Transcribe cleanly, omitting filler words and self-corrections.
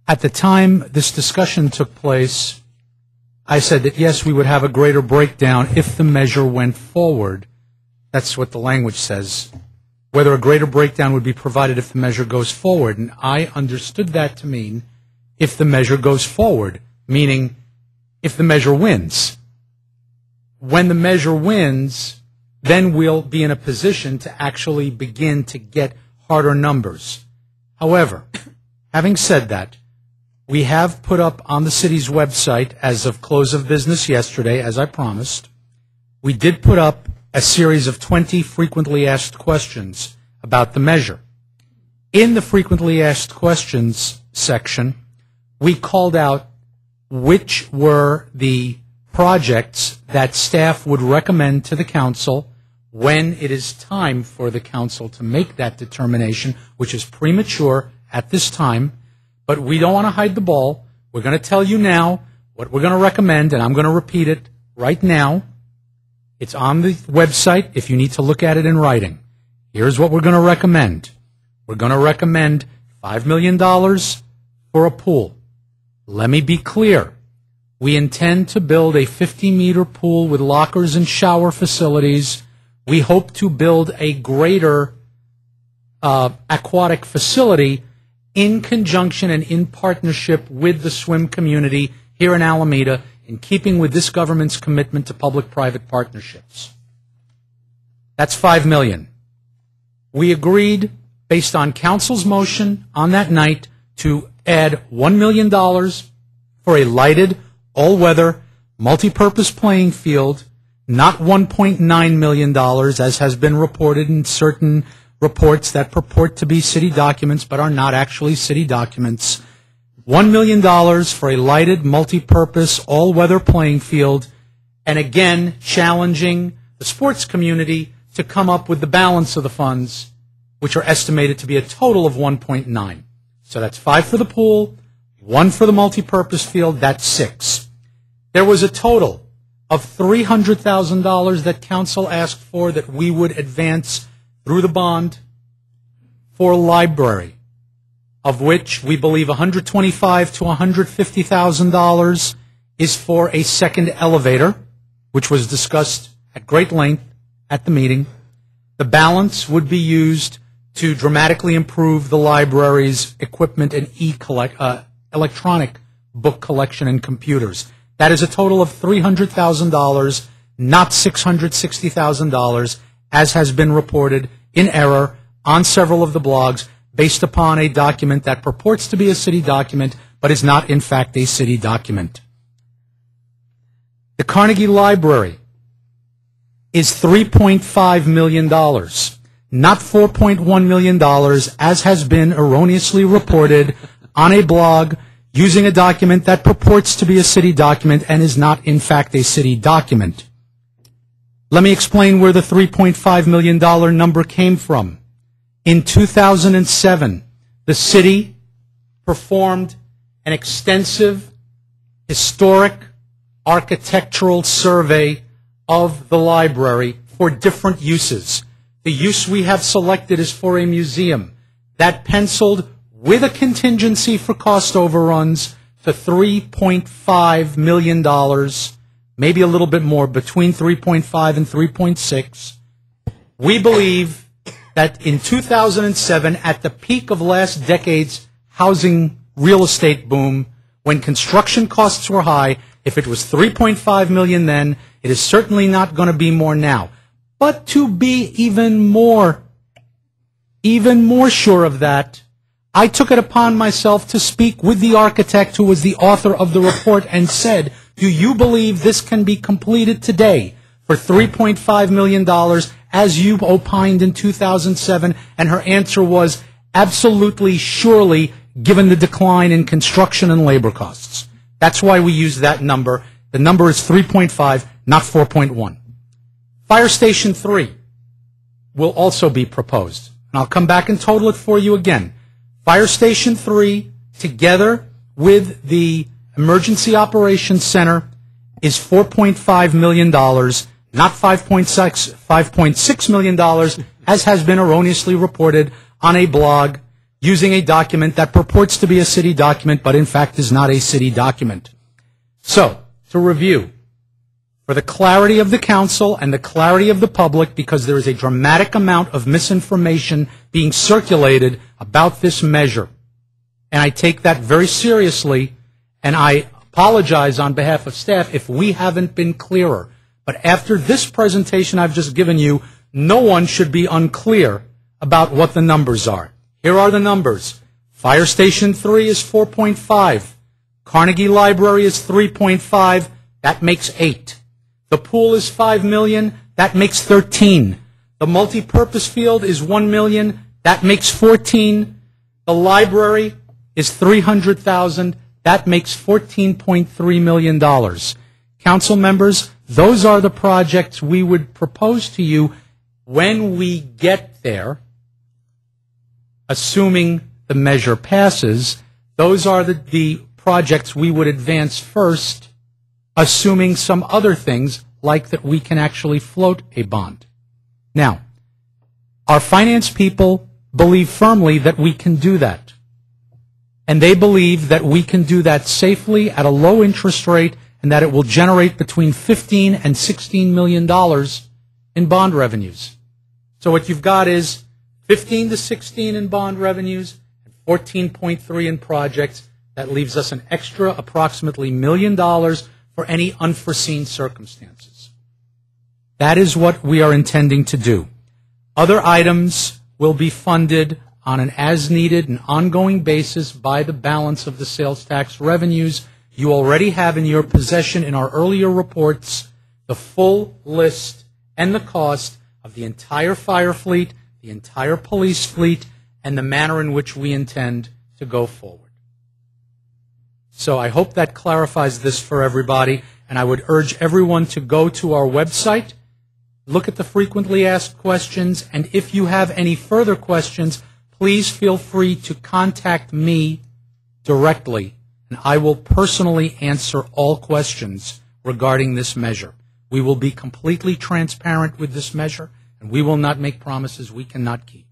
At the time this discussion took place, I said that yes, we would have a greater breakdown if the measure went forward. That's what the language says. Whether a greater breakdown would be provided if the measure goes forward. And I understood that to mean if the measure goes forward, meaning if the measure wins. When the measure wins, then we'll be in a position to actually begin to get harder numbers. However, having said that, we have put up on the city's website, as of close of business yesterday, as I promised, we did put up a series of 20 frequently asked questions about the measure. In the frequently asked questions section, we called out which were the projects that staff would recommend to the council when it is time for the council to make that determination, which is premature at this time. But we don't want to hide the ball. We're going to tell you now what we're going to recommend, and I'm going to repeat it right now. It's on the website if you need to look at it in writing. Here's what we're going to recommend. We're going to recommend $5 million for a pool. Let me be clear. We intend to build a 50-meter pool with lockers and shower facilities. We hope to build a greater aquatic facility in conjunction and in partnership with the swim community here in Alameda, in keeping with this government's commitment to public-private partnerships. That's $5 million. We agreed, based on council's motion on that night, to add $1 million for a lighted, all-weather, multi-purpose playing field, not $1.9 million, as has been reported in certain reports that purport to be city documents but are not actually city documents. $1 million for a lighted, multi-purpose, all-weather playing field, and again, challenging the sports community to come up with the balance of the funds, which are estimated to be a total of 1.9. So that's 5 for the pool, 1 for the multi-purpose field, that's 6. There was a total of $300,000 that council asked for that we would advance through the bond for a library, of which we believe $125,000 to $150,000 is for a second elevator, which was discussed at great length at the meeting. The balance would be used to dramatically improve the library's equipment and electronic book collection and computers. That is a total of $300,000, not $660,000, as has been reported in error on several of the blogs based upon a document that purports to be a city document but is not in fact a city document. The Carnegie Library is $3.5 million, not $4.1 million, as has been erroneously reported on a blog using a document that purports to be a city document and is not in fact a city document. Let me explain where the $3.5 million number came from. In 2007, the city performed an extensive historic architectural survey of the library for different uses. The use we have selected is for a museum. That penciled with a contingency for cost overruns to $3.5 million, maybe a little bit more, between 3.5 and 3.6. We believe that in 2007, at the peak of last decade's housing real estate boom, when construction costs were high, if it was $3.5 million then, it is certainly not going to be more now. But to be even more sure of that, I took it upon myself to speak with the architect who was the author of the report and said, do you believe this can be completed today for $3.5 million as you opined in 2007? And her answer was absolutely, surely, given the decline in construction and labor costs. That's why we use that number. The number is 3.5, not 4.1. Fire Station 3 will also be proposed. And I'll come back and total it for you again. Fire Station 3, together with the Emergency Operations Center, is $4.5 million, not $5.6 million, as has been erroneously reported on a blog using a document that purports to be a city document, but in fact is not a city document. So, to review, for the clarity of the council and the clarity of the public, because there is a dramatic amount of misinformation being circulated about this measure, and I take that very seriously, and I apologize on behalf of staff if we haven't been clearer. But after this presentation I've just given you, no one should be unclear about what the numbers are. Here are the numbers. Fire Station 3 is 4.5. Carnegie Library is 3.5. That makes 8. The pool is $5 million. That makes 13. The multi-purpose field is $1 million. That makes 14. The library is $300,000. That makes $14.3 million. Council members, those are the projects we would propose to you when we get there, assuming the measure passes. Those are the projects we would advance first, assuming some other things, like that we can actually float a bond. Now, our finance people believe firmly that we can do that. And they believe that we can do that safely at a low interest rate and that it will generate between $15 and $16 million in bond revenues. So what you've got is 15 to 16 in bond revenues and 14.3 in projects. That leaves us an extra approximately $1 million for any unforeseen circumstances. That is what we are intending to do. Other items will be funded on an as-needed and ongoing basis by the balance of the sales tax revenues. You already have in your possession in our earlier reports the full list and the cost of the entire fire fleet, the entire police fleet, and the manner in which we intend to go forward. So I hope that clarifies this for everybody, and I would urge everyone to go to our website, look at the frequently asked questions, and if you have any further questions, please feel free to contact me directly, and I will personally answer all questions regarding this measure. We will be completely transparent with this measure, and we will not make promises we cannot keep.